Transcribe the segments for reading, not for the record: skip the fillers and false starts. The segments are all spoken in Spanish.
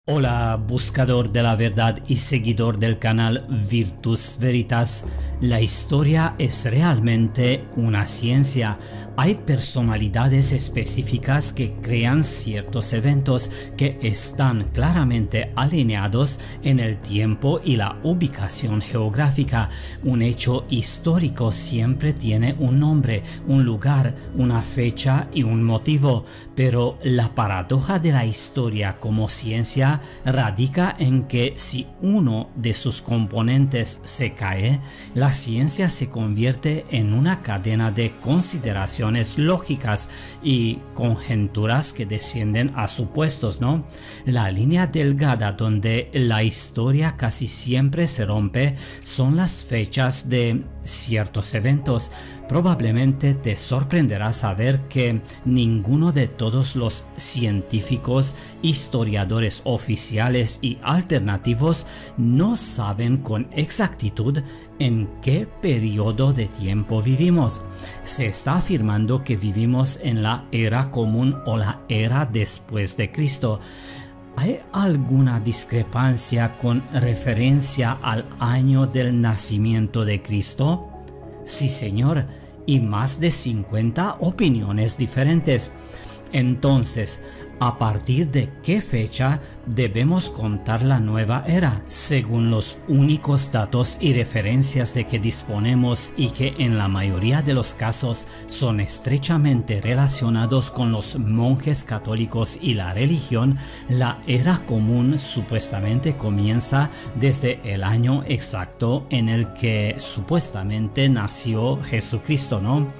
Hola, buscador de la verdad y seguidor del canal Virtus Veritas. La historia es realmente una ciencia. Hay personalidades específicas que crean ciertos eventos que están claramente alineados en el tiempo y la ubicación geográfica. Un hecho histórico siempre tiene un nombre, un lugar, una fecha y un motivo, pero la paradoja de la historia como ciencia radica en que si uno de sus componentes se cae, la ciencia se convierte en una cadena de consideraciones lógicas y conjeturas que descienden a supuestos, ¿no? La línea delgada donde la historia casi siempre se rompe son las fechas de ciertos eventos. Probablemente te sorprenderá saber que ninguno de todos los científicos, historiadores oficiales y alternativos no saben con exactitud en qué periodo de tiempo vivimos. Se está afirmando que vivimos en la era común o la era después de Cristo. ¿Hay alguna discrepancia con referencia al año del nacimiento de Cristo? Sí, señor, y más de 50 opiniones diferentes. Entonces, ¿a partir de qué fecha debemos contar la nueva era? Según los únicos datos y referencias de que disponemos y que en la mayoría de los casos son estrechamente relacionados con los monjes católicos y la religión, la era común supuestamente comienza desde el año exacto en el que supuestamente nació Jesucristo, ¿no?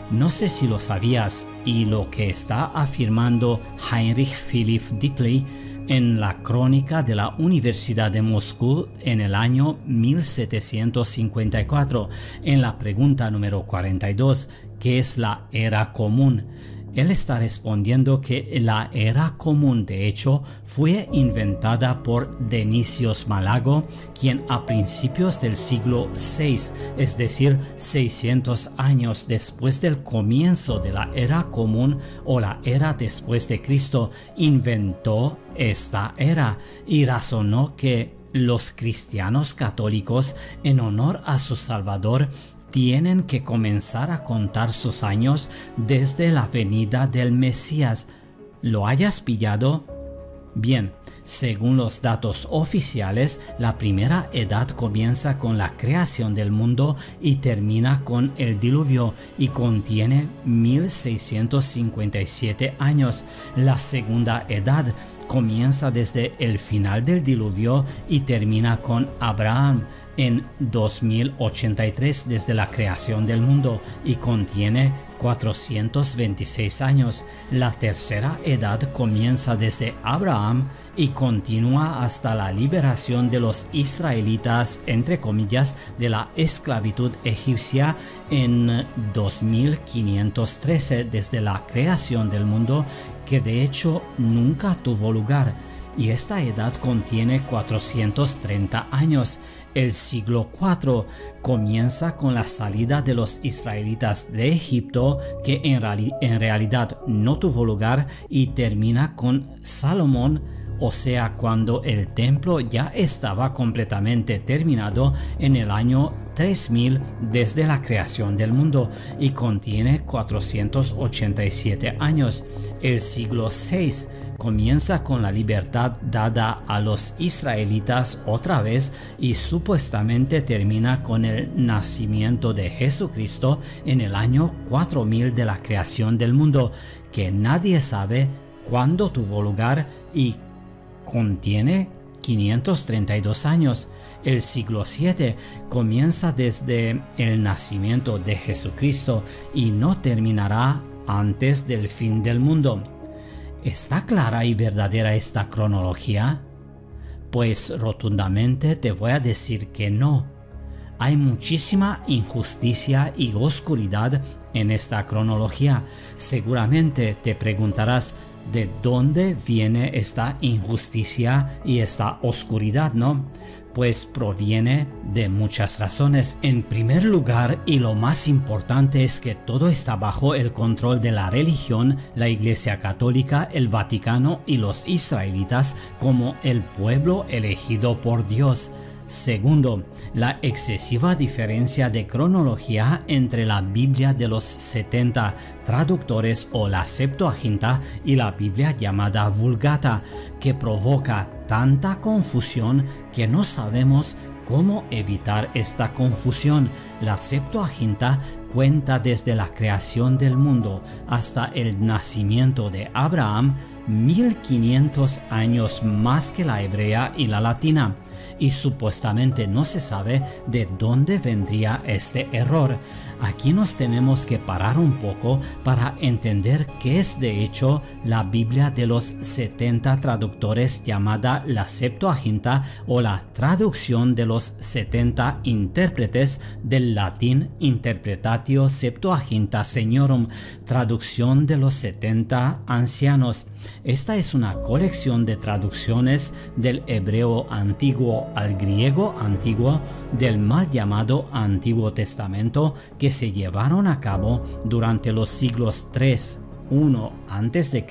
No sé si lo sabías, y lo que está afirmando Heinrich Philipp Dittli en la crónica de la Universidad de Moscú en el año 1754, en la pregunta número 42, ¿qué es la era común? Él está respondiendo que la era común de hecho fue inventada por Denisios Malago, quien a principios del siglo VI, es decir, 600 años después del comienzo de la era común o la era después de Cristo, inventó esta era y razonó que los cristianos católicos, en honor a su Salvador, tienen que comenzar a contar sus años desde la venida del Mesías. ¿Lo hayas pillado? Bien, según los datos oficiales, la primera edad comienza con la creación del mundo y termina con el diluvio y contiene 1657 años. La segunda edad comienza desde el final del diluvio y termina con Abraham en 2083 desde la creación del mundo y contiene 426 años. La tercera edad comienza desde Abraham y continúa hasta la liberación de los israelitas, entre comillas, de la esclavitud egipcia en 2513 desde la creación del mundo, que de hecho nunca tuvo lugar, y esta edad contiene 430 años. El siglo IV comienza con la salida de los israelitas de Egipto, que en realidad no tuvo lugar, y termina con Salomón, o sea, cuando el templo ya estaba completamente terminado en el año 3000 desde la creación del mundo y contiene 487 años. El siglo VI comienza con la libertad dada a los israelitas otra vez y supuestamente termina con el nacimiento de Jesucristo en el año 4000 de la creación del mundo, que nadie sabe cuándo tuvo lugar y contiene 532 años. El siglo VII comienza desde el nacimiento de Jesucristo y no terminará antes del fin del mundo. ¿Está clara y verdadera esta cronología? Pues rotundamente te voy a decir que no. Hay muchísima injusticia y oscuridad en esta cronología. Seguramente te preguntarás, ¿de dónde viene esta injusticia y esta oscuridad, no? pues proviene de muchas razones. En primer lugar, y lo más importante, es que todo está bajo el control de la religión, la Iglesia Católica, el Vaticano y los israelitas como el pueblo elegido por Dios. Segundo, la excesiva diferencia de cronología entre la Biblia de los 70 traductores o la Septuaginta y la Biblia llamada Vulgata, que provoca tanta confusión que no sabemos cómo evitar esta confusión. La Septuaginta cuenta desde la creación del mundo hasta el nacimiento de Abraham, 1500 años más que la hebrea y la latina, y supuestamente no se sabe de dónde vendría este error. Aquí nos tenemos que parar un poco para entender qué es de hecho la Biblia de los 70 traductores llamada la Septuaginta, o la traducción de los 70 intérpretes del latín Interpretatio Septuaginta Seniorum, traducción de los 70 ancianos. Esta es una colección de traducciones del hebreo antiguo al griego antiguo del mal llamado Antiguo Testamento, que se llevaron a cabo durante los siglos 3-1 a.C.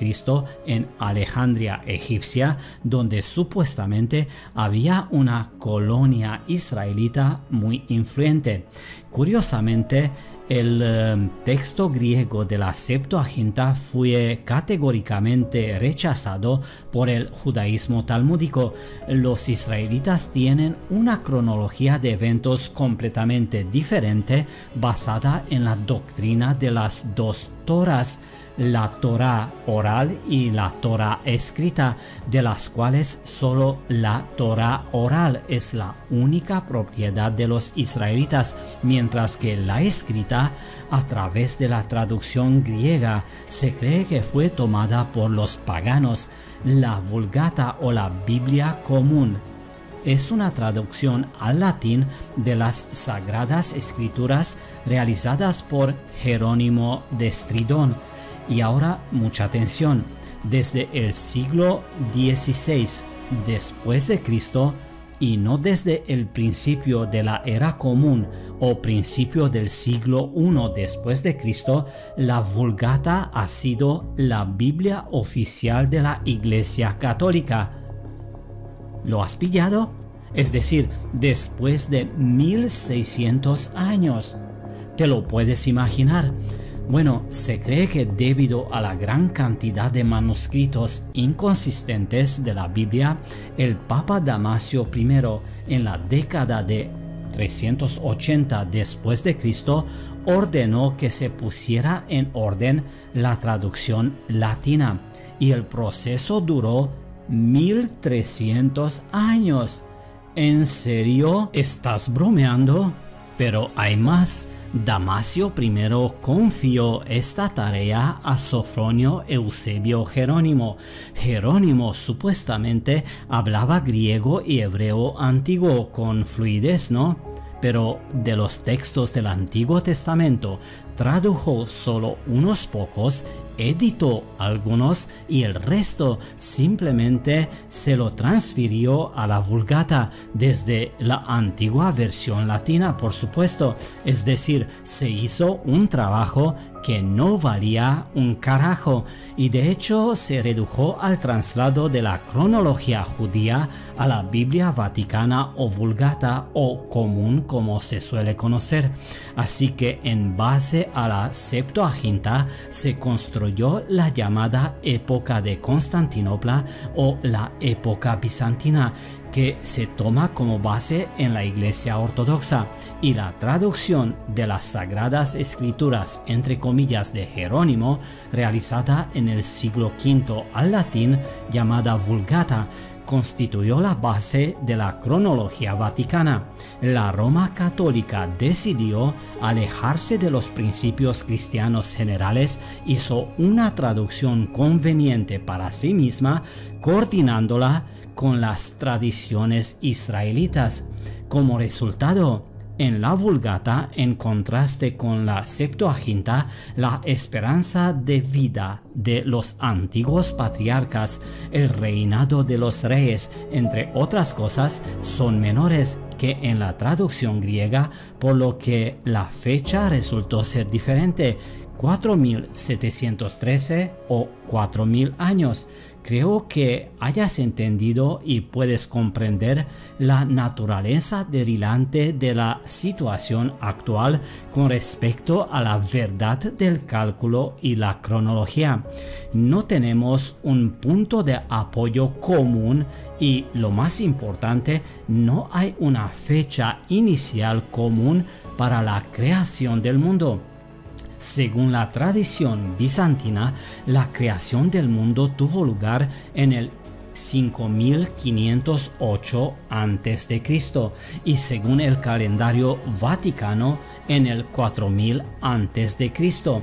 en Alejandría egipcia, donde supuestamente había una colonia israelita muy influyente. Curiosamente, el texto griego de la Septuaginta fue categóricamente rechazado por el judaísmo talmúdico. Los israelitas tienen una cronología de eventos completamente diferente, basada en la doctrina de las dos Toras, la Torá oral y la Torá escrita, de las cuales solo la Torá oral es la única propiedad de los israelitas, mientras que la escrita, a través de la traducción griega, se cree que fue tomada por los paganos. La Vulgata, o la Biblia común, es una traducción al latín de las Sagradas Escrituras realizadas por Jerónimo de Stridón. Y ahora mucha atención, desde el siglo XVI después de Cristo, y no desde el principio de la era común o principio del siglo I después de Cristo, la Vulgata ha sido la Biblia oficial de la Iglesia Católica. ¿Lo has pillado? Es decir, después de 1600 años. ¿Te lo puedes imaginar? Bueno, se cree que debido a la gran cantidad de manuscritos inconsistentes de la Biblia, el Papa Damasio I, en la década de 380 después de Cristo, ordenó que se pusiera en orden la traducción latina, y el proceso duró 1300 años. ¿En serio? ¿Estás bromeando? Pero hay más. Damasio I confió esta tarea a Sofronio Eusebio Jerónimo. Jerónimo supuestamente hablaba griego y hebreo antiguo con fluidez, ¿no? Pero de los textos del Antiguo Testamento tradujo solo unos pocos, editó algunos y el resto simplemente se lo transfirió a la Vulgata desde la antigua versión latina, por supuesto. Es decir, se hizo un trabajo que no valía un carajo, y de hecho se redujo al traslado de la cronología judía a la Biblia Vaticana o Vulgata, o común como se suele conocer. Así que en base a la Septuaginta se construyó la llamada época de Constantinopla o la época bizantina, que se toma como base en la Iglesia Ortodoxa, y la traducción de las Sagradas Escrituras, entre comillas, de Jerónimo, realizada en el siglo V al latín, llamada Vulgata, constituyó la base de la cronología vaticana. La Roma católica decidió alejarse de los principios cristianos generales, hizo una traducción conveniente para sí misma, coordinándola con las tradiciones israelitas. Como resultado, En la Vulgata, en contraste con la Septuaginta, la esperanza de vida de los antiguos patriarcas, el reinado de los reyes, entre otras cosas, son menores que en la traducción griega, por lo que la fecha resultó ser diferente, 4713 o 4000 años. Creo que hayas entendido y puedes comprender la naturaleza delirante de la situación actual con respecto a la verdad del cálculo y la cronología. No tenemos un punto de apoyo común y, lo más importante, no hay una fecha inicial común para la creación del mundo. Según la tradición bizantina, la creación del mundo tuvo lugar en el 5508 a.C. y según el calendario vaticano en el 4000 a.C.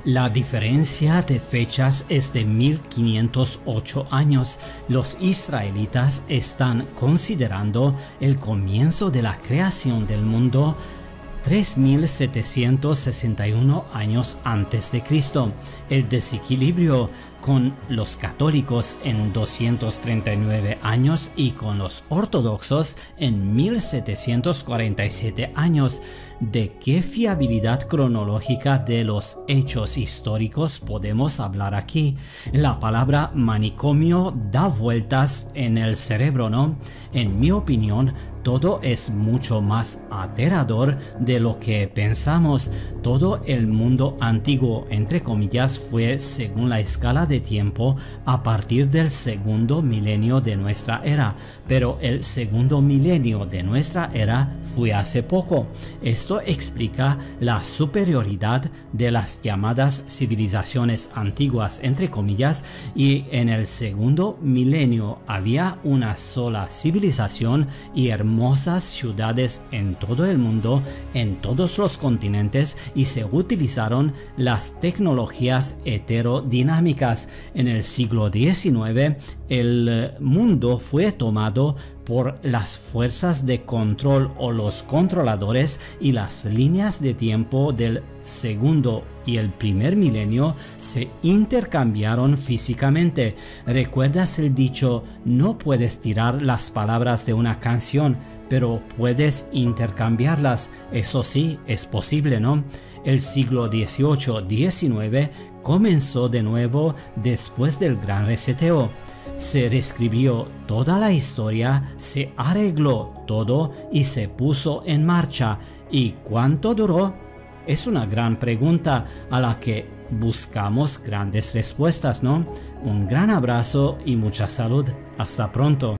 La diferencia de fechas es de 1508 años. Los israelitas están considerando el comienzo de la creación del mundo 3761 años antes de Cristo. El desequilibrio con los católicos en 239 años y con los ortodoxos en 1747 años. ¿De qué fiabilidad cronológica de los hechos históricos podemos hablar aquí? La palabra manicomio da vueltas en el cerebro, ¿no? En mi opinión, todo es mucho más aterrador de lo que pensamos. Todo el mundo antiguo, entre comillas, fue según la escala de tiempo a partir del segundo milenio de nuestra era, pero el segundo milenio de nuestra era fue hace poco. Esto explica la superioridad de las llamadas civilizaciones antiguas, entre comillas, y en el segundo milenio había una sola civilización y hermosas ciudades en todo el mundo, en todos los continentes, y se utilizaron las tecnologías heterodinámicas. En el siglo XIX, el mundo fue tomado por las fuerzas de control o los controladores, y las líneas de tiempo del segundo y el primer milenio se intercambiaron físicamente. ¿Recuerdas el dicho? No puedes tirar las palabras de una canción, pero puedes intercambiarlas. Eso sí, es posible, ¿no? El siglo XVIII-XIX comenzó de nuevo después del gran reseteo. Se reescribió toda la historia, se arregló todo y se puso en marcha. ¿Y cuánto duró? Es una gran pregunta a la que buscamos grandes respuestas, ¿no? Un gran abrazo y mucha salud. Hasta pronto.